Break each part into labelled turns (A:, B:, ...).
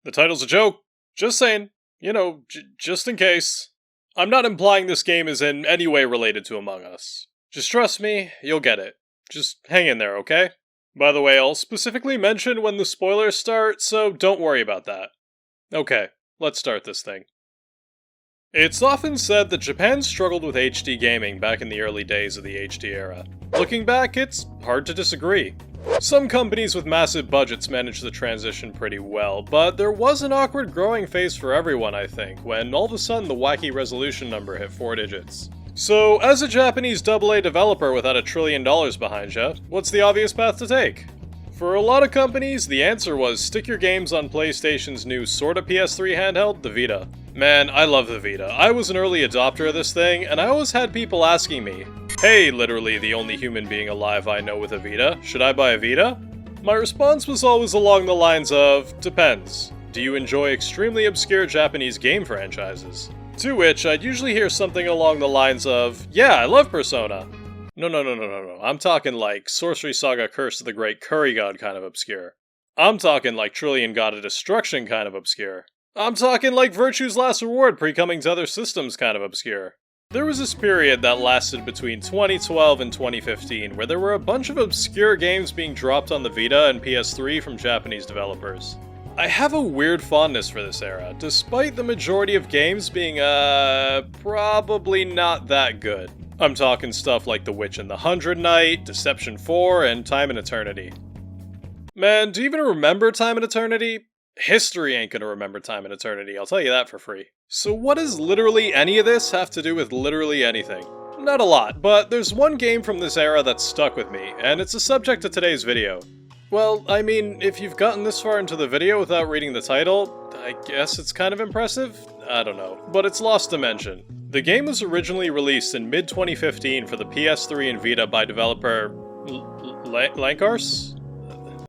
A: The title's a joke. Just saying. Just in case. I'm not implying this game is in any way related to Among Us. Just trust me, you'll get it. Just hang in there, okay? By the way, I'll specifically mention when the spoilers start, so don't worry about that. Okay, let's start this thing. It's often said that Japan struggled with HD gaming back in the early days of the HD era. Looking back, it's hard to disagree. Some companies with massive budgets managed the transition pretty well, but there was an awkward growing phase for everyone, I think, when all of a sudden the wacky resolution number hit 4 digits. So, as a Japanese AA developer without $1 trillion behind ya, what's the obvious path to take? For a lot of companies, the answer was stick your games on PlayStation's new sorta PS3 handheld, the Vita. Man, I love the Vita. I was an early adopter of this thing, and I always had people asking me, "Hey, literally the only human being alive I know with a Vita, should I buy a Vita?" My response was always along the lines of, depends. Do you enjoy extremely obscure Japanese game franchises? To which I'd usually hear something along the lines of, yeah, I love Persona. No. I'm talking like Sorcery Saga Curse of the Great Curry God kind of obscure. I'm talking like Trillion God of Destruction kind of obscure. I'm talking like Virtue's Last Reward pre-coming to other systems kind of obscure. There was this period that lasted between 2012 and 2015 where there were a bunch of obscure games being dropped on the Vita and PS3 from Japanese developers. I have a weird fondness for this era, despite the majority of games being, probably not that good. I'm talking stuff like The Witch and the Hundred Knight, Deception 4, and Time and Eternity. Man, do you even remember Time and Eternity? History ain't gonna remember Time and Eternity, I'll tell you that for free. So what does literally any of this have to do with literally anything? Not a lot, but there's one game from this era that's stuck with me, and it's the subject of today's video. Well, I mean, if you've gotten this far into the video without reading the title, I guess it's kind of impressive? I don't know. But it's Lost Dimension. The game was originally released in mid-2015 for the PS3 and Vita by developer Lankars?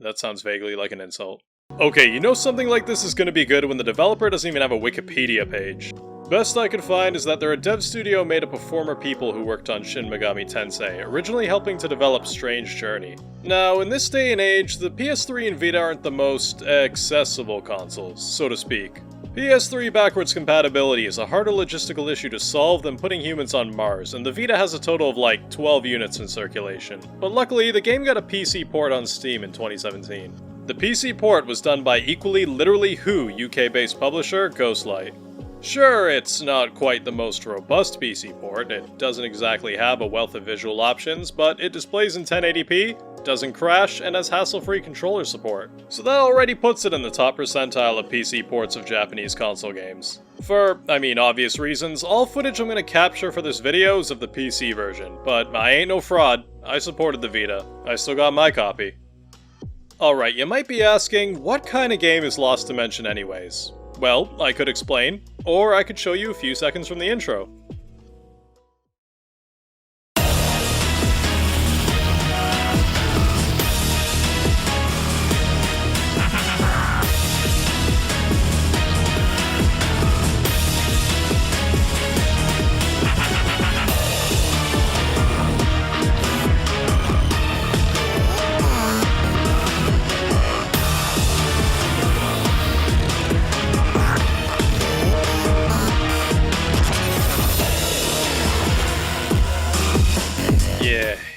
A: That sounds vaguely like an insult. Okay, you know something like this is gonna be good when the developer doesn't even have a Wikipedia page. Best I could find is that they're a dev studio made up of former people who worked on Shin Megami Tensei, originally helping to develop Strange Journey. Now, in this day and age, the PS3 and Vita aren't the most accessible consoles, so to speak. PS3 backwards compatibility is a harder logistical issue to solve than putting humans on Mars, and the Vita has a total of like 12 units in circulation. But luckily, the game got a PC port on Steam in 2017. The PC port was done by equally literally who UK-based publisher, Ghostlight. Sure, it's not quite the most robust PC port, it doesn't exactly have a wealth of visual options, but it displays in 1080p, doesn't crash, and has hassle-free controller support. So that already puts it in the top percentile of PC ports of Japanese console games. For, obvious reasons, all footage I'm gonna capture for this video is of the PC version, but I ain't no fraud, I supported the Vita. I still got my copy. Alright, you might be asking, what kind of game is Lost Dimension anyways? Well, I could explain, or I could show you a few seconds from the intro.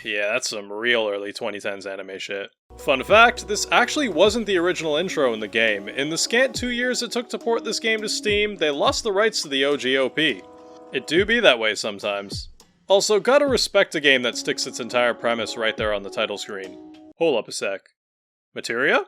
A: Yeah, that's some real early 2010s anime shit. Fun fact, this actually wasn't the original intro in the game. In the scant 2 years it took to port this game to Steam, they lost the rights to the OGOP. It do be that way sometimes. Also, gotta respect a game that sticks its entire premise right there on the title screen. Hold up a sec. Materia?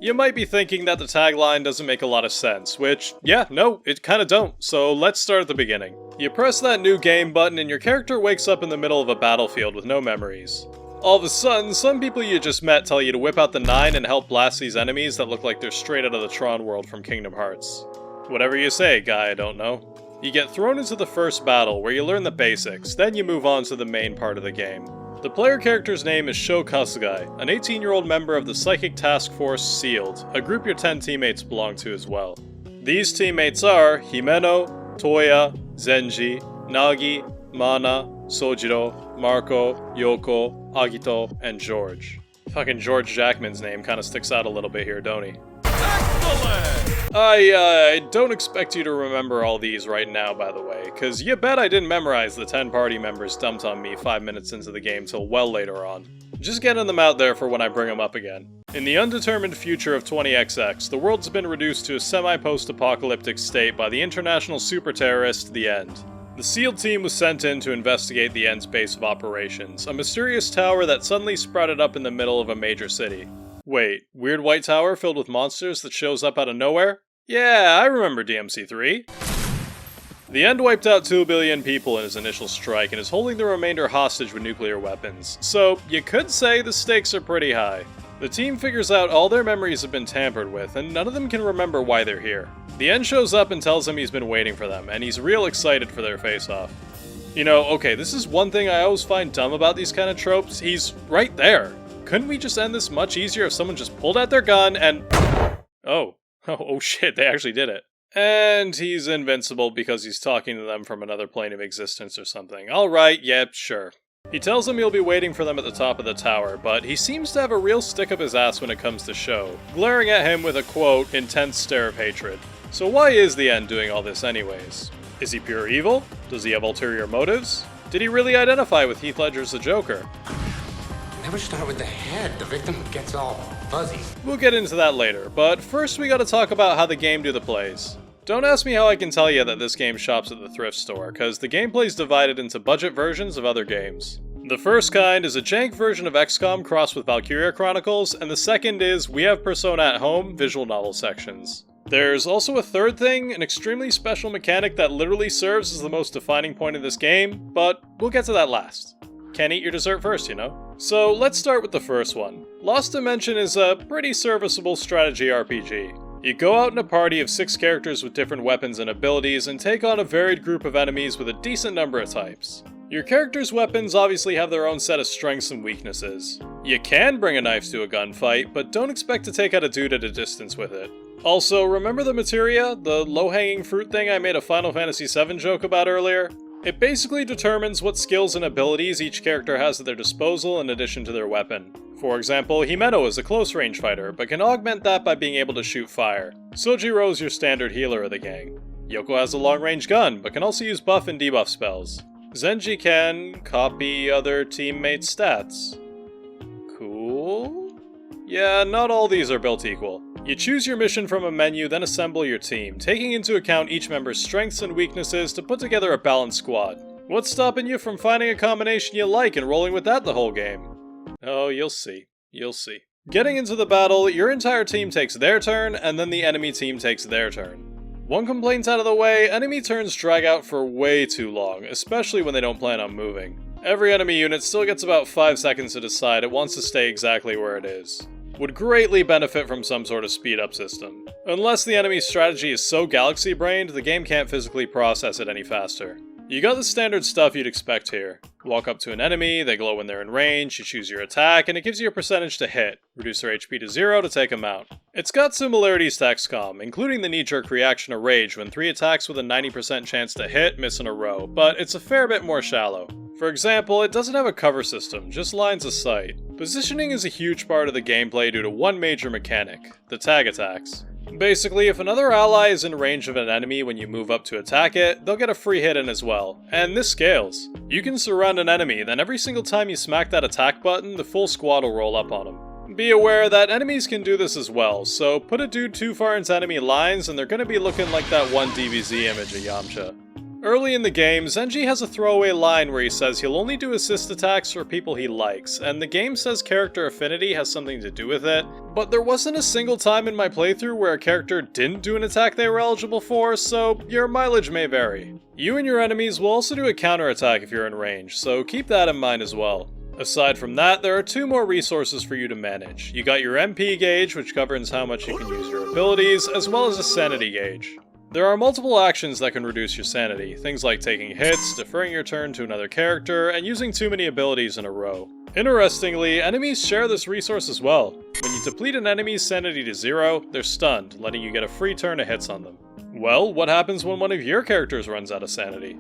A: You might be thinking that the tagline doesn't make a lot of sense, which, yeah, no, it kinda don't, so let's start at the beginning. You press that new game button and your character wakes up in the middle of a battlefield with no memories. All of a sudden, some people you just met tell you to whip out the 9 and help blast these enemies that look like they're straight out of the Tron world from Kingdom Hearts. Whatever you say, guy, I don't know. You get thrown into the first battle, where you learn the basics, then you move on to the main part of the game. The player character's name is Sho Kasugai, an 18-year-old member of the Psychic Task Force SEALed, a group your 10 teammates belong to as well. These teammates are Himeno, Toya, Zenji, Nagi, Mana, Sojiro, Marco, Yoko, Agito, and George. Fucking George Jackman's name kinda sticks out a little bit here, don't he? Excellent! I don't expect you to remember all these right now, by the way, cause you bet I didn't memorize the 10 party members dumped on me 5 minutes into the game till well later on. Just getting them out there for when I bring them up again. In the undetermined future of 20XX, the world's been reduced to a semi-post-apocalyptic state by the international super-terrorist, The End. The SEAL team was sent in to investigate the End's base of operations, a mysterious tower that suddenly sprouted up in the middle of a major city. Wait, weird white tower filled with monsters that shows up out of nowhere? Yeah, I remember DMC3. The End wiped out 2 billion people in his initial strike and is holding the remainder hostage with nuclear weapons, so you could say the stakes are pretty high. The team figures out all their memories have been tampered with, and none of them can remember why they're here. The End shows up and tells them he's been waiting for them, and he's real excited for their face-off. You know, okay, this is one thing I always find dumb about these kind of tropes, he's right there. Couldn't we just end this much easier if someone just pulled out their gun and... Oh shit, they actually did it. And he's invincible because he's talking to them from another plane of existence or something. Alright, yep, sure. He tells them he'll be waiting for them at the top of the tower, but he seems to have a real stick up his ass when it comes to show, glaring at him with a, quote, intense stare of hatred. So why is the End doing all this anyways? Is he pure evil? Does he have ulterior motives? Did he really identify with Heath Ledger's The Joker?
B: Never start with the head, the victim gets all fuzzy.
A: We'll get into that later, but first we gotta talk about how the game do the plays. Don't ask me how I can tell you that this game shops at the thrift store, cause the gameplay's divided into budget versions of other games. The first kind is a jank version of XCOM crossed with Valkyria Chronicles, and the second is We Have Persona at Home visual novel sections. There's also a third thing, an extremely special mechanic that literally serves as the most defining point of this game, but we'll get to that last. Can't eat your dessert first, you know? So let's start with the first one. Lost Dimension is a pretty serviceable strategy RPG. You go out in a party of 6 characters with different weapons and abilities and take on a varied group of enemies with a decent number of types. Your character's weapons obviously have their own set of strengths and weaknesses. You can bring a knife to a gunfight, but don't expect to take out a dude at a distance with it. Also, remember the materia, the low-hanging fruit thing I made a Final Fantasy VII joke about earlier? It basically determines what skills and abilities each character has at their disposal in addition to their weapon. For example, Himeno is a close-range fighter, but can augment that by being able to shoot fire. Sojiro's your standard healer of the gang. Yoko has a long-range gun, but can also use buff and debuff spells. Zenji can copy other teammates' stats. Cool? Yeah, not all these are built equal. You choose your mission from a menu, then assemble your team, taking into account each member's strengths and weaknesses to put together a balanced squad. What's stopping you from finding a combination you like and rolling with that the whole game? Oh, you'll see. You'll see. Getting into the battle, your entire team takes their turn, and then the enemy team takes their turn. One complaint out of the way, enemy turns drag out for way too long, especially when they don't plan on moving. Every enemy unit still gets about 5 seconds to decide it wants to stay exactly where it is. Would greatly benefit from some sort of speed-up system. Unless the enemy's strategy is so galaxy-brained, the game can't physically process it any faster. You got the standard stuff you'd expect here. Walk up to an enemy, they glow when they're in range, you choose your attack, and it gives you a percentage to hit. Reduce their HP to 0 to take them out. It's got similarities to XCOM, including the knee-jerk reaction of rage when 3 attacks with a 90% chance to hit miss in a row, but it's a fair bit more shallow. For example, it doesn't have a cover system, just lines of sight. Positioning is a huge part of the gameplay due to one major mechanic, the tag attacks. Basically, if another ally is in range of an enemy when you move up to attack it, they'll get a free hit in as well, and this scales. You can surround an enemy, then every single time you smack that attack button, the full squad will roll up on them. Be aware that enemies can do this as well, so put a dude too far into enemy lines and they're gonna be looking like that one DBZ image of Yamcha. Early in the game, Zenji has a throwaway line where he says he'll only do assist attacks for people he likes, and the game says character affinity has something to do with it, but there wasn't a single time in my playthrough where a character didn't do an attack they were eligible for, so your mileage may vary. You and your enemies will also do a counterattack if you're in range, so keep that in mind as well. Aside from that, there are 2 more resources for you to manage. You got your MP gauge, which governs how much you can use your abilities, as well as a sanity gauge. There are multiple actions that can reduce your sanity, things like taking hits, deferring your turn to another character, and using too many abilities in a row. Interestingly, enemies share this resource as well. When you deplete an enemy's sanity to 0, they're stunned, letting you get a free turn of hits on them. Well, what happens when one of your characters runs out of sanity?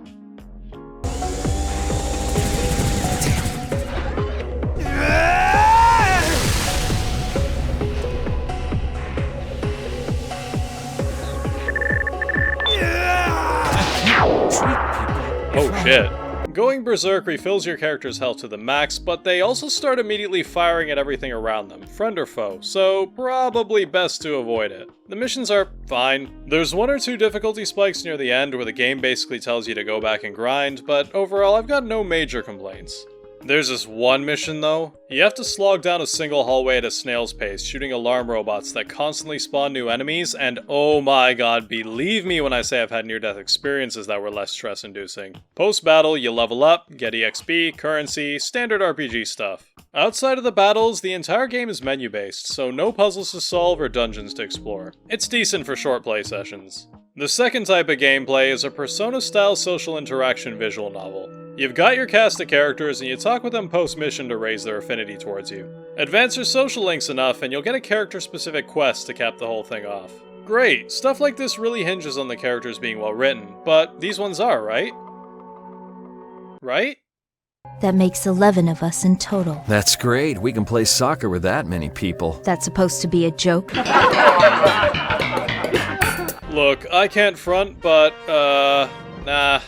A: shit. Going berserk refills your character's health to the max, but they also start immediately firing at everything around them, friend or foe, so probably best to avoid it. The missions are fine. There's one or two difficulty spikes near the end where the game basically tells you to go back and grind, but overall I've got no major complaints. There's this one mission though. You have to slog down a single hallway at a snail's pace, shooting alarm robots that constantly spawn new enemies, and oh my god, believe me when I say I've had near-death experiences that were less stress-inducing. Post-battle, you level up, get EXP, currency, standard RPG stuff. Outside of the battles, the entire game is menu-based, so no puzzles to solve or dungeons to explore. It's decent for short play sessions. The second type of gameplay is a Persona-style social interaction visual novel. You've got your cast of characters and you talk with them post-mission to raise their affinity towards you. Advance your social links enough and you'll get a character-specific quest to cap the whole thing off. Great, stuff like this really hinges on the characters being well written, but these ones are, right? Right?
C: That makes 11 of us in total.
D: That's great. We can play soccer with that many people.
C: That's supposed to be a joke?
A: Look, I can't front, but, nah.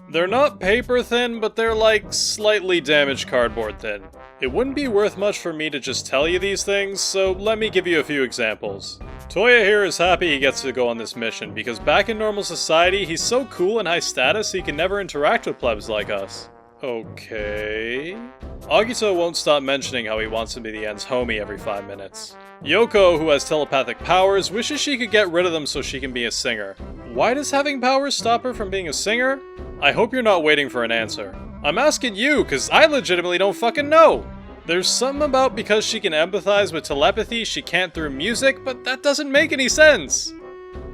A: They're not paper thin, but they're like slightly damaged cardboard thin. It wouldn't be worth much for me to just tell you these things, so let me give you a few examples. Toya here is happy he gets to go on this mission, because back in normal society, he's so cool and high status he can never interact with plebs like us. Okay... Agito won't stop mentioning how he wants to be the End's homie every 5 minutes. Yoko, who has telepathic powers, wishes she could get rid of them so she can be a singer. Why does having powers stop her from being a singer? I hope you're not waiting for an answer. I'm asking you, cause I legitimately don't fucking know! There's something about because she can empathize with telepathy she can't through music, but that doesn't make any sense!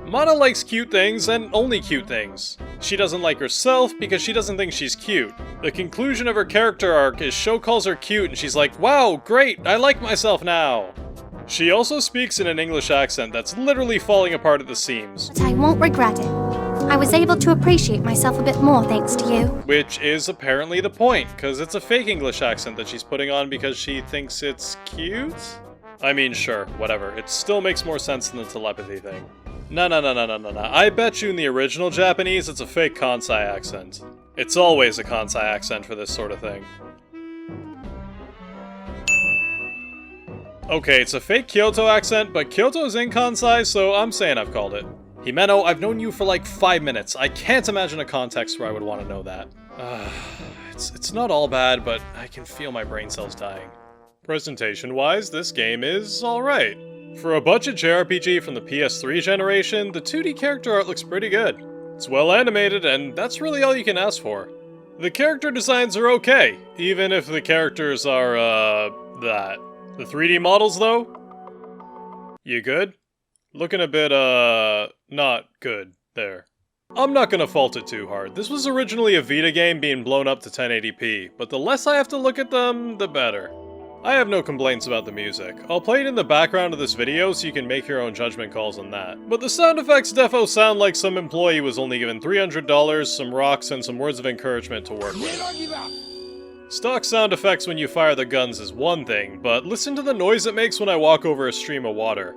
A: Mana likes cute things, and only cute things. She doesn't like herself because she doesn't think she's cute. The conclusion of her character arc is Sho calls her cute and she's like, wow, great, I like myself now! She also speaks in an English accent that's literally falling apart at the seams.
E: But I won't regret it. I was able to appreciate myself a bit more thanks to you.
A: Which is apparently the point, because it's a fake English accent that she's putting on because she thinks it's cute? I mean, sure, whatever. It still makes more sense than the telepathy thing. No. I bet you in the original Japanese it's a fake Kansai accent. It's always a Kansai accent for this sort of thing. Okay, it's a fake Kyoto accent, but Kyoto's in Kansai, so I'm saying I've called it. Himeno, I've known you for like 5 minutes. I can't imagine a context where I would want to know that. It's not all bad, but I can feel my brain cells dying. Presentation-wise, this game is alright. For a budget JRPG from the PS3 generation, the 2D character art looks pretty good. It's well animated, and that's really all you can ask for. The character designs are okay, even if the characters are, that. The 3D models, though? You good? Looking a bit, not good there. I'm not gonna fault it too hard. This was originally a Vita game being blown up to 1080p, but the less I have to look at them, the better. I have no complaints about the music. I'll play it in the background of this video so you can make your own judgment calls on that. But the sound effects defo sound like some employee was only given $300, some rocks, and some words of encouragement to work with. Stock sound effects when you fire the guns is one thing, but listen to the noise it makes when I walk over a stream of water.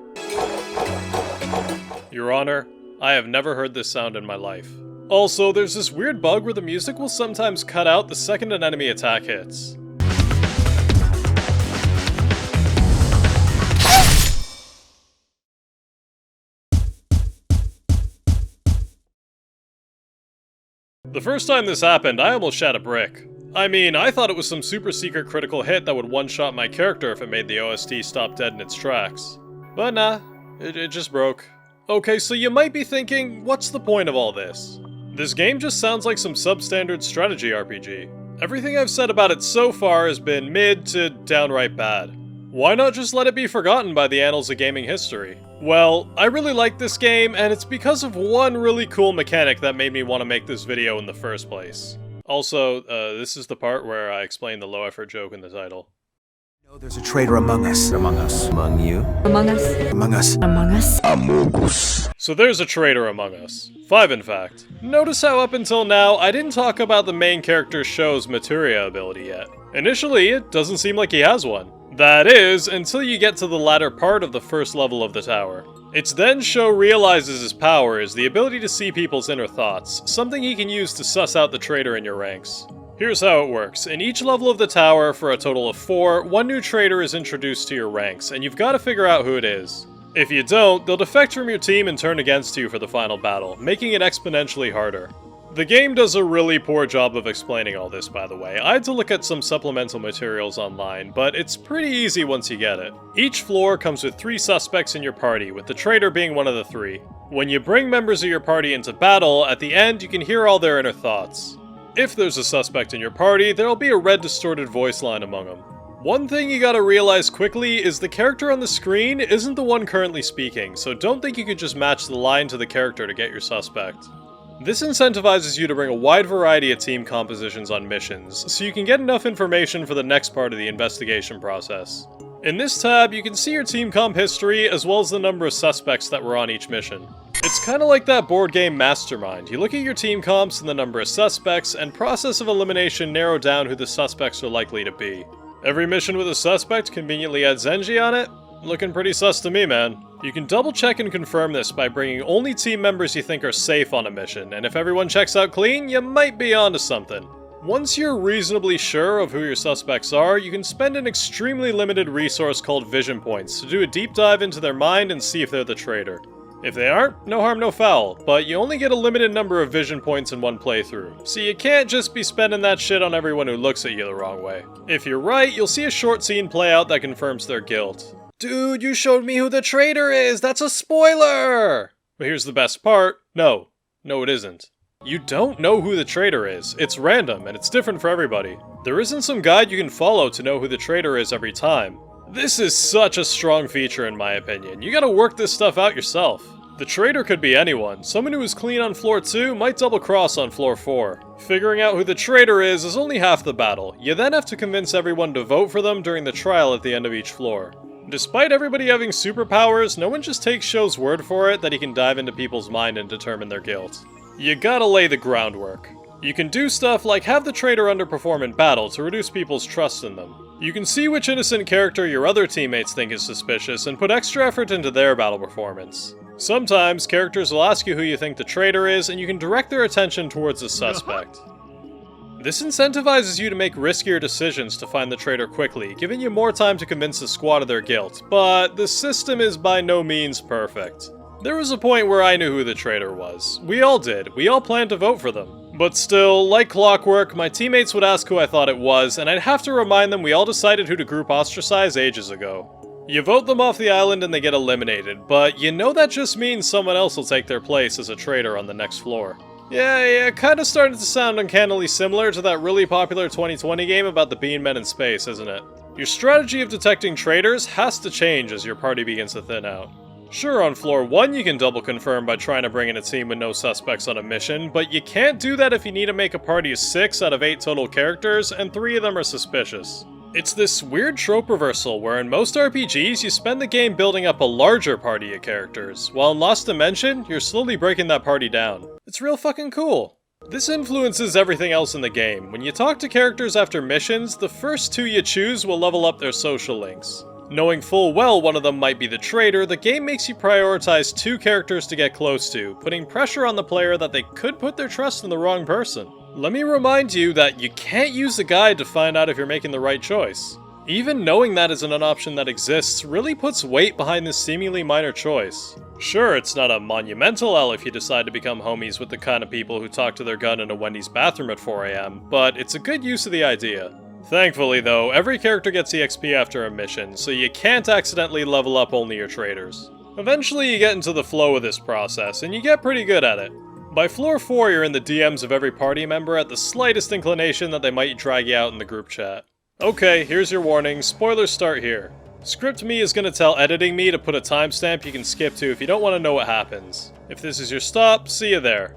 A: Your Honor, I have never heard this sound in my life. Also, there's this weird bug where the music will sometimes cut out the second an enemy attack hits. The first time this happened, I almost shat a brick. I mean, I thought it was some super secret critical hit that would one-shot my character if it made the OST stop dead in its tracks. But nah, it just broke. Okay, so you might be thinking, what's the point of all this? This game just sounds like some substandard strategy RPG. Everything I've said about it so far has been mid to downright bad. Why not just let it be forgotten by the annals of gaming history? Well, I really like this game, and it's because of one really cool mechanic that made me want to make this video in the first place. Also, this is the part where I explain the low-effort joke in the title.
F: No, there's a traitor among us. Among us. Among you.
C: Among us.
F: Among us.
C: Among us.
F: Among us.
A: So there's a traitor among us. 5, in fact. Notice how up until now, I didn't talk about the main character Sho's Materia ability yet. Initially, it doesn't seem like he has one. That is, until you get to the latter part of the first level of the tower. It's then Sho realizes his power is the ability to see people's inner thoughts, something he can use to suss out the traitor in your ranks. Here's how it works. In each level of the tower, for a total of 4, one new traitor is introduced to your ranks, and you've got to figure out who it is. If you don't, they'll defect from your team and turn against you for the final battle, making it exponentially harder. The game does a really poor job of explaining all this, by the way. I had to look at some supplemental materials online, but it's pretty easy once you get it. Each floor comes with 3 suspects in your party, with the traitor being one of the 3. When you bring members of your party into battle, at the end you can hear all their inner thoughts. If there's a suspect in your party, there'll be a red distorted voice line among them. One thing you gotta realize quickly is the character on the screen isn't the one currently speaking, so don't think you could just match the line to the character to get your suspect. This incentivizes you to bring a wide variety of team compositions on missions, so you can get enough information for the next part of the investigation process. In this tab, you can see your team comp history as well as the number of suspects that were on each mission. It's kinda like that board game Mastermind. You look at your team comps and the number of suspects, and process of elimination narrow down who the suspects are likely to be. Every mission with a suspect conveniently had Zenji on it? Looking pretty sus to me, man. You can double check and confirm this by bringing only team members you think are safe on a mission, and if everyone checks out clean, you might be onto something. Once you're reasonably sure of who your suspects are, you can spend an extremely limited resource called Vision Points to do a deep dive into their mind and see if they're the traitor. If they aren't, no harm no foul, but you only get a limited number of vision points in one playthrough, so you can't just be spending that shit on everyone who looks at you the wrong way. If you're right, you'll see a short scene play out that confirms their guilt. Dude, you showed me who the traitor is! That's a spoiler! But here's the best part. No, it isn't. You don't know who the traitor is. It's random, and it's different for everybody. There isn't some guide you can follow to know who the traitor is every time. This is such a strong feature in my opinion. You gotta work this stuff out yourself. The traitor could be anyone. Someone who is clean on floor 2 might double cross on floor 4. Figuring out who the traitor is only half the battle. You then have to convince everyone to vote for them during the trial at the end of each floor. Despite everybody having superpowers, no one just takes Sho's word for it that he can dive into people's mind and determine their guilt. You gotta lay the groundwork. You can do stuff like have the traitor underperform in battle to reduce people's trust in them. You can see which innocent character your other teammates think is suspicious and put extra effort into their battle performance. Sometimes, characters will ask you who you think the traitor is, and you can direct their attention towards the suspect. This incentivizes you to make riskier decisions to find the traitor quickly, giving you more time to convince the squad of their guilt, but the system is by no means perfect. There was a point where I knew who the traitor was. We all did. We all planned to vote for them. But still, like clockwork, my teammates would ask who I thought it was, and I'd have to remind them we all decided who to group ostracize ages ago. You vote them off the island and they get eliminated, but you know that just means someone else will take their place as a traitor on the next floor. Yeah, kinda started to sound uncannily similar to that really popular 2020 game about the Bean Men in space, isn't it? Your strategy of detecting traitors has to change as your party begins to thin out. Sure, on floor 1 you can double confirm by trying to bring in a team with no suspects on a mission, but you can't do that if you need to make a party of 6 out of 8 total characters and 3 of them are suspicious. It's this weird trope reversal where in most RPGs you spend the game building up a larger party of characters, while in Lost Dimension, you're slowly breaking that party down. It's real fucking cool. This influences everything else in the game. When you talk to characters after missions, the first 2 you choose will level up their social links. Knowing full well one of them might be the traitor, the game makes you prioritize 2 characters to get close to, putting pressure on the player that they could put their trust in the wrong person. Let me remind you that you can't use the guide to find out if you're making the right choice. Even knowing that isn't an option that exists really puts weight behind this seemingly minor choice. Sure, it's not a monumental L if you decide to become homies with the kind of people who talk to their gun in a Wendy's bathroom at 4 AM, but it's a good use of the idea. Thankfully though, every character gets EXP after a mission, so you can't accidentally level up only your traitors. Eventually you get into the flow of this process, and you get pretty good at it. By floor 4 you're in the DMs of every party member at the slightest inclination that they might drag you out in the group chat. Okay, here's your warning, spoilers start here. Script Me is gonna tell Editing Me to put a timestamp you can skip to if you don't want to know what happens. If this is your stop, see you there.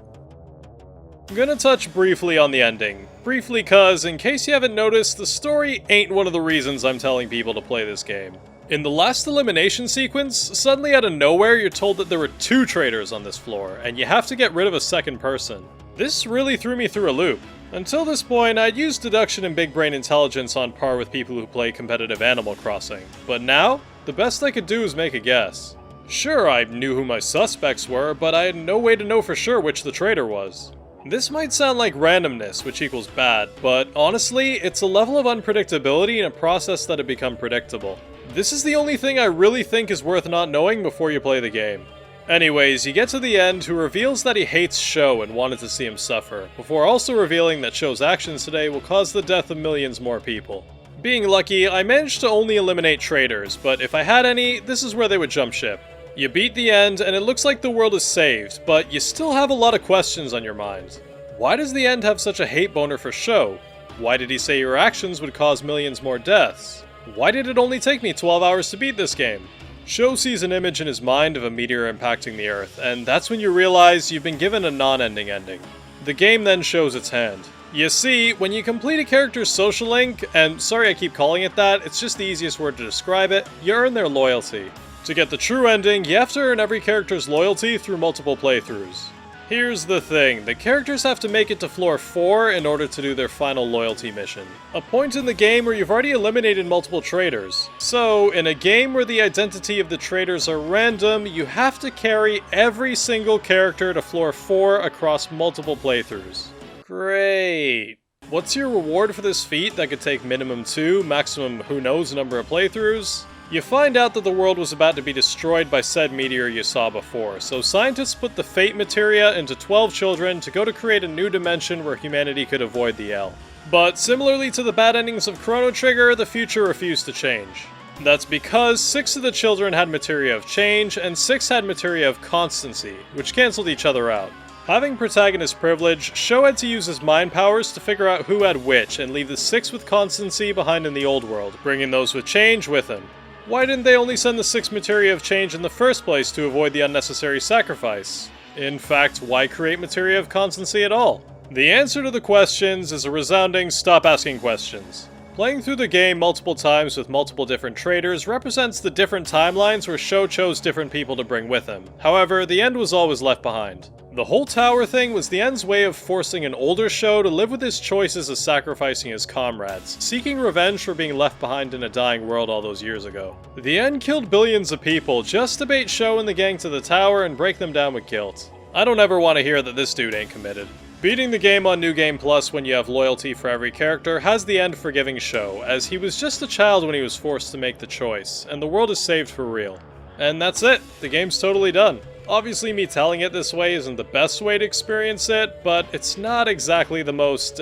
A: I'm gonna touch briefly on the ending. Briefly cause, in case you haven't noticed, the story ain't one of the reasons I'm telling people to play this game. In the last elimination sequence, suddenly out of nowhere you're told that there were 2 traitors on this floor, and you have to get rid of a second person. This really threw me through a loop. Until this point, I'd used deduction and big brain intelligence on par with people who play competitive Animal Crossing, but now, the best I could do is make a guess. Sure, I knew who my suspects were, but I had no way to know for sure which the traitor was. This might sound like randomness, which equals bad, but honestly, it's a level of unpredictability in a process that had become predictable. This is the only thing I really think is worth not knowing before you play the game. Anyways, you get to the end, who reveals that he hates Sho and wanted to see him suffer, before also revealing that Sho's actions today will cause the death of millions more people. Being lucky, I managed to only eliminate traitors, but if I had any, this is where they would jump ship. You beat the end, and it looks like the world is saved, but you still have a lot of questions on your mind. Why does the end have such a hate boner for Sho? Why did he say your actions would cause millions more deaths? Why did it only take me 12 hours to beat this game? Sho sees an image in his mind of a meteor impacting the Earth, and that's when you realize you've been given a non-ending ending. The game then shows its hand. You see, when you complete a character's social link, and sorry I keep calling it that, it's just the easiest word to describe it, you earn their loyalty. To get the true ending, you have to earn every character's loyalty through multiple playthroughs. Here's the thing, the characters have to make it to floor 4 in order to do their final loyalty mission. A point in the game where you've already eliminated multiple traitors. So, in a game where the identity of the traitors are random, you have to carry every single character to floor 4 across multiple playthroughs. Great. What's your reward for this feat that could take minimum 2, maximum who knows number of playthroughs? You find out that the world was about to be destroyed by said meteor you saw before, so scientists put the Fate Materia into 12 children to go to create a new dimension where humanity could avoid the L. But similarly to the bad endings of Chrono Trigger, the future refused to change. That's because 6 of the children had Materia of Change, and 6 had Materia of Constancy, which cancelled each other out. Having protagonist privilege, Sho had to use his mind powers to figure out who had which and leave the 6 with Constancy behind in the old world, bringing those with Change with him. Why didn't they only send the 6 Materia of Change in the first place to avoid the unnecessary sacrifice? In fact, why create Materia of Constancy at all? The answer to the questions is a resounding stop asking questions. Playing through the game multiple times with multiple different traitors represents the different timelines where Sho chose different people to bring with him. However, the end was always left behind. The whole tower thing was the end's way of forcing an older Sho to live with his choices of sacrificing his comrades, seeking revenge for being left behind in a dying world all those years ago. The end killed billions of people just to bait Sho and the gang to the tower and break them down with guilt. I don't ever want to hear that this dude ain't committed. Beating the game on New Game Plus when you have loyalty for every character has the end forgiving Sho, as he was just a child when he was forced to make the choice, and the world is saved for real. And that's it, the game's totally done. Obviously me telling it this way isn't the best way to experience it, but it's not exactly the most,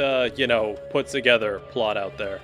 A: put together plot out there.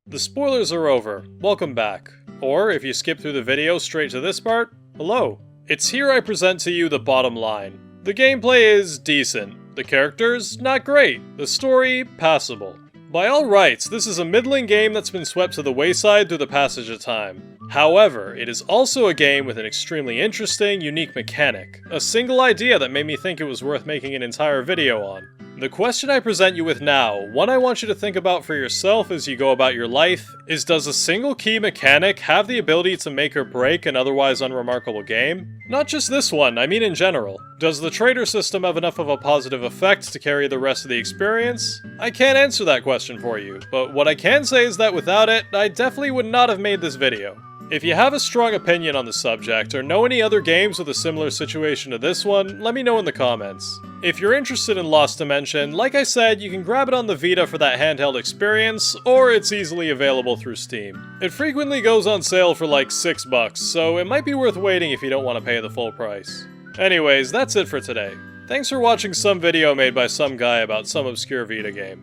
A: The spoilers are over, welcome back. Or, if you skip through the video straight to this part, hello. It's here I present to you the bottom line. The gameplay is decent, the characters, not great, the story, passable. By all rights, this is a middling game that's been swept to the wayside through the passage of time. However, it is also a game with an extremely interesting, unique mechanic, a single idea that made me think it was worth making an entire video on. The question I present you with now, one I want you to think about for yourself as you go about your life, is does a single key mechanic have the ability to make or break an otherwise unremarkable game? Not just this one, I mean in general. Does the traitor system have enough of a positive effect to carry the rest of the experience? I can't answer that question for you, but what I can say is that without it, I definitely would not have made this video. If you have a strong opinion on the subject, or know any other games with a similar situation to this one, let me know in the comments. If you're interested in Lost Dimension, like I said, you can grab it on the Vita for that handheld experience, or it's easily available through Steam. It frequently goes on sale for like $6, so it might be worth waiting if you don't want to pay the full price. Anyways, that's it for today. Thanks for watching some video made by some guy about some obscure Vita game.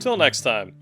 A: Till next time.